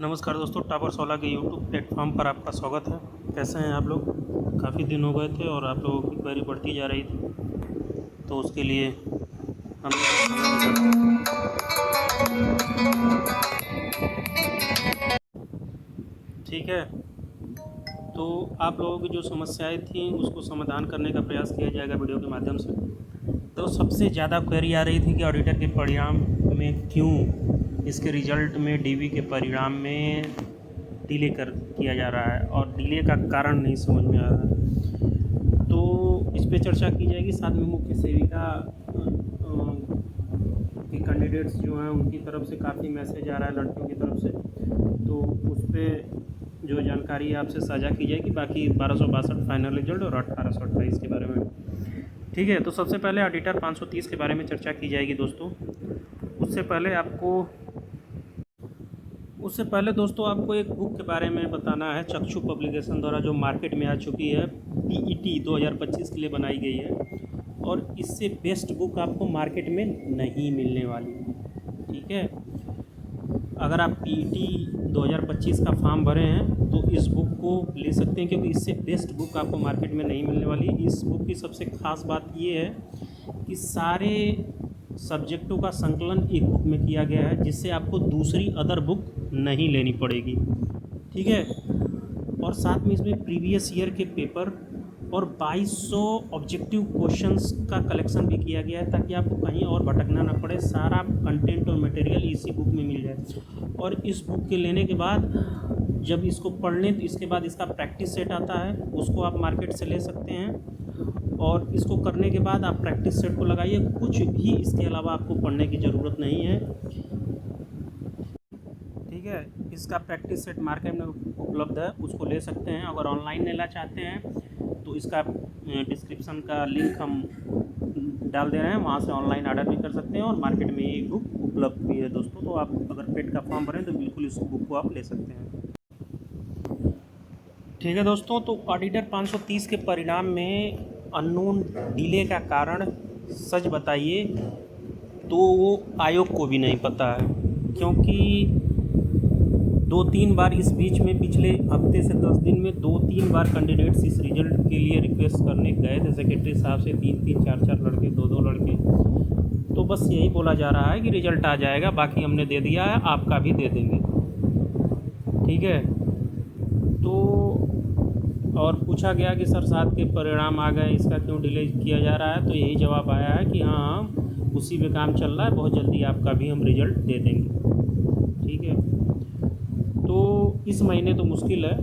नमस्कार दोस्तों, टावर 16 के यूट्यूब प्लेटफॉर्म पर आपका स्वागत है। कैसे हैं आप लोग? काफ़ी दिन हो गए थे और आप लोगों की क्वेरी बढ़ती जा रही थी, तो उसके लिए हमने समय निकाला। ठीक है, तो आप लोगों की जो समस्याएं थी उसको समाधान करने का प्रयास किया जाएगा वीडियो के माध्यम से। तो सबसे ज़्यादा क्वेरी आ रही थी कि ऑडिटर के परिणाम में क्यों इसके रिजल्ट में डीवी के परिणाम में डिले कर किया जा रहा है और डिले का कारण नहीं समझ में आ रहा है। तो इस पे चर्चा की जाएगी। साथ में मुख्य सेविका के कैंडिडेट्स जो हैं उनकी तरफ से काफ़ी मैसेज आ रहा है लड़कियों की तरफ से, तो उस पर जो जानकारी आपसे साझा की जाएगी। बाकी 1262 फाइनल रिजल्ट और 1828 के बारे में। ठीक है, तो सबसे पहले ऑडिटर 530 के बारे में चर्चा की जाएगी दोस्तों। उससे पहले दोस्तों आपको एक बुक के बारे में बताना है। चक्षु पब्लिकेशन द्वारा जो मार्केट में आ चुकी है, पीईटी 2025 के लिए बनाई गई है और इससे बेस्ट बुक आपको मार्केट में नहीं मिलने वाली। ठीक है, अगर आप पीईटी 2025 का फॉर्म भरे हैं तो इस बुक को ले सकते हैं, क्योंकि इससे बेस्ट बुक आपको मार्केट में नहीं मिलने वाली। इस बुक की सबसे ख़ास बात ये है कि सारे सब्जेक्टों का संकलन एक बुक में किया गया है, जिससे आपको दूसरी अदर बुक नहीं लेनी पड़ेगी। ठीक है, और साथ में इसमें प्रीवियस ईयर के पेपर और 2200 ऑब्जेक्टिव क्वेश्चंस का कलेक्शन भी किया गया है, ताकि आपको कहीं और भटकना ना पड़े। सारा कंटेंट और मटेरियल इसी बुक में मिल जाए। और इस बुक के लेने के बाद जब इसको पढ़ लें तो इसके बाद इसका प्रैक्टिस सेट आता है, उसको आप मार्केट से ले सकते हैं। और इसको करने के बाद आप प्रैक्टिस सेट को लगाइए, कुछ भी इसके अलावा आपको पढ़ने की ज़रूरत नहीं है। ठीक है, इसका प्रैक्टिस सेट मार्केट में उपलब्ध है, उसको ले सकते हैं। अगर ऑनलाइन लेना चाहते हैं तो इसका डिस्क्रिप्शन का लिंक हम डाल दे रहे हैं, वहाँ से ऑनलाइन ऑर्डर भी कर सकते हैं और मार्केट में ये बुक उपलब्ध भी है दोस्तों। तो आप अगर पेड का फॉर्म भरें तो बिल्कुल इस बुक को आप ले सकते हैं। ठीक है दोस्तों, तो ऑडिटर 530 के परिणाम में अननोन डिले का कारण सच बताइए तो वो आयोग को भी नहीं पता है, क्योंकि 2-3 बार इस बीच में पिछले हफ्ते से 10 दिन में 2-3 बार कैंडिडेट्स इस रिजल्ट के लिए रिक्वेस्ट करने गए थे सेक्रेटरी साहब से। 3-3, 4-4 लड़के, 2-2 लड़के। तो बस यही बोला जा रहा है कि रिजल्ट आ जाएगा, बाकी हमने दे दिया है, आपका भी दे देंगे। ठीक है, तो और पूछा गया कि सर 7 के परिणाम आ गए, इसका क्यों डिले किया जा रहा है? तो यही जवाब आया है कि हाँ, उसी पे काम चल रहा है, बहुत जल्दी आपका भी हम रिजल्ट दे देंगे। ठीक है, तो इस महीने तो मुश्किल है।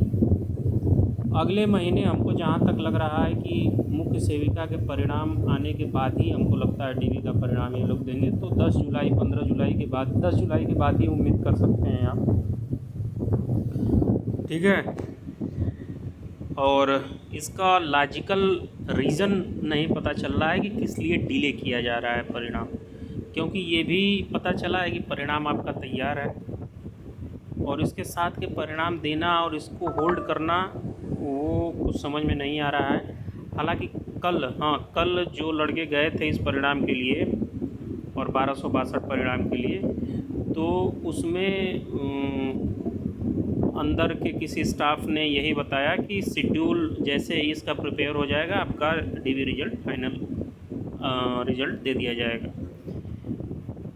अगले महीने हमको जहाँ तक लग रहा है कि मुख्य सेविका के परिणाम आने के बाद ही हमको लगता है डीवी का परिणाम ये लोग देंगे। तो 10 जुलाई 15 जुलाई के बाद, 10 जुलाई के बाद ही उम्मीद कर सकते हैं आप। ठीक है, और इसका लॉजिकल रीज़न नहीं पता चल रहा है कि किस लिए डिले किया जा रहा है परिणाम, क्योंकि ये भी पता चला है कि परिणाम आपका तैयार है और इसके साथ के परिणाम देना और इसको होल्ड करना वो कुछ समझ में नहीं आ रहा है। हालांकि कल जो लड़के गए थे इस परिणाम के लिए और 1262 परिणाम के लिए, तो उसमें अंदर के किसी स्टाफ ने यही बताया कि शेड्यूल जैसे ही इसका प्रिपेयर हो जाएगा, आपका डीवी रिजल्ट फाइनल रिजल्ट दे दिया जाएगा।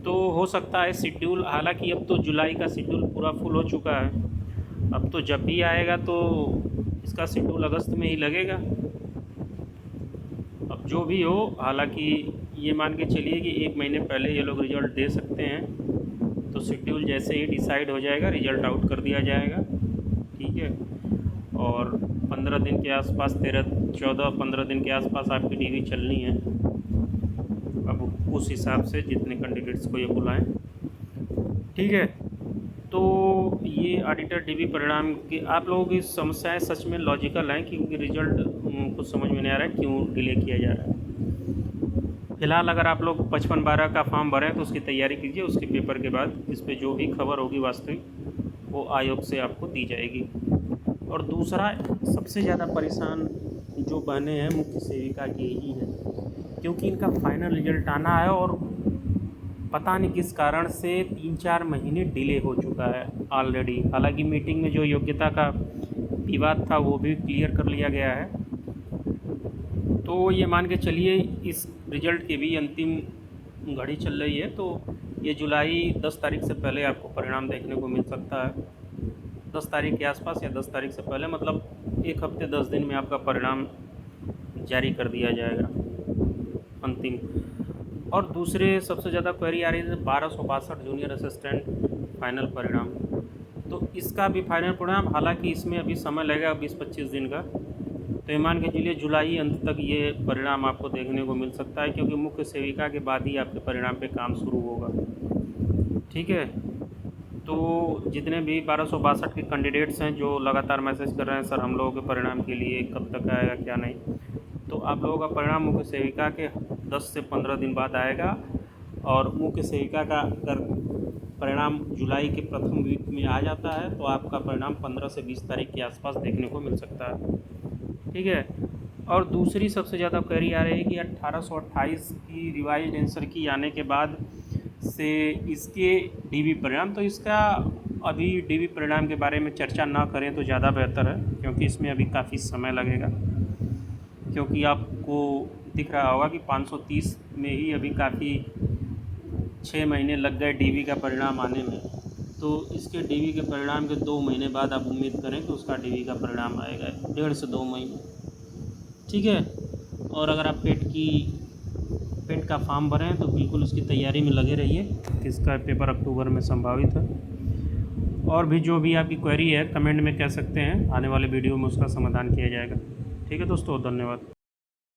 तो हो सकता है शेड्यूल, हालांकि अब तो जुलाई का शेड्यूल पूरा फुल हो चुका है, अब तो जब भी आएगा तो इसका शेड्यूल अगस्त में ही लगेगा। अब जो भी हो, हालांकि ये मान के चलिए कि 1 महीने पहले ये लोग रिज़ल्ट दे सकते हैं। तो शेड्यूल जैसे ही डिसाइड हो जाएगा, रिज़ल्ट आउट कर दिया जाएगा। ठीक है, और 15 दिन के आसपास, 13-14-15 दिन के आसपास आपकी डीवी चलनी है। अब उस हिसाब से जितने कैंडिडेट्स को ये बुलाएं। ठीक है, तो ये ऑडिटर डीवी परिणाम की आप लोगों की समस्याएं सच में लॉजिकल हैं, क्योंकि रिजल्ट कुछ समझ में नहीं आ रहा है क्यों डिले किया जा रहा है। फिलहाल अगर आप लोग 55-12 का फॉर्म भरें तो उसकी तैयारी कीजिए, उसके पेपर के बाद इस पर जो भी खबर होगी वास्तविक वो आयोग से आपको दी जाएगी। और दूसरा, सबसे ज़्यादा परेशान जो बहने हैं मुख्य सेविका की ही हैं, क्योंकि इनका फाइनल रिजल्ट आना है और पता नहीं किस कारण से 3-4 महीने डिले हो चुका है ऑलरेडी। हालांकि मीटिंग में जो योग्यता का विवाद था वो भी क्लियर कर लिया गया है। तो ये मान के चलिए इस रिज़ल्ट की भी अंतिम घड़ी चल रही है, तो ये जुलाई 10 तारीख से पहले आपको परिणाम देखने को मिल सकता है। 10 तारीख के आसपास या 10 तारीख से पहले, मतलब 1 हफ्ते 10 दिन में आपका परिणाम जारी कर दिया जाएगा अंतिम। और दूसरे सबसे ज़्यादा क्वेरी आ रही है 1262 जूनियर असिस्टेंट फाइनल परिणाम। तो इसका भी फाइनल परिणाम, हालांकि इसमें अभी समय लगेगा 20-25 दिन का। तो ये मान के चलिए जुलाई अंत तक ये परिणाम आपको देखने को मिल सकता है, क्योंकि मुख्य सेविका के बाद ही आपके परिणाम पे काम शुरू होगा। ठीक है, तो जितने भी 1262 के कैंडिडेट्स हैं जो लगातार मैसेज कर रहे हैं सर हम लोगों के परिणाम के लिए कब तक आएगा क्या नहीं, तो आप लोगों का परिणाम मुख्य सेविका के 10 से 15 दिन बाद आएगा। और मुख्य सेविका का अगर परिणाम जुलाई के प्रथम वीक में आ जाता है तो आपका परिणाम 15 से 20 तारीख के आसपास देखने को मिल सकता है। ठीक है, और दूसरी सबसे ज़्यादा क्वेरी आ रही है कि 1828 की रिवाइज्ड आंसर की आने के बाद से इसके डीबी परिणाम, तो इसका अभी डीबी परिणाम के बारे में चर्चा ना करें तो ज़्यादा बेहतर है, क्योंकि इसमें अभी काफ़ी समय लगेगा। क्योंकि आपको दिख रहा होगा कि 530 में ही अभी काफ़ी 6 महीने लग गए डीबी का परिणाम आने में। तो इसके डीबी के परिणाम के 2 महीने बाद आप उम्मीद करें कि उसका डीबी का परिणाम आएगा, 1.5 से 2 महीने। ठीक है, और अगर आप पेट का फॉर्म भरें तो बिल्कुल उसकी तैयारी में लगे रहिए। इसका पेपर अक्टूबर में संभावित है। और भी जो भी आपकी क्वेरी है कमेंट में कह सकते हैं, आने वाले वीडियो में उसका समाधान किया जाएगा। ठीक है दोस्तों, धन्यवाद।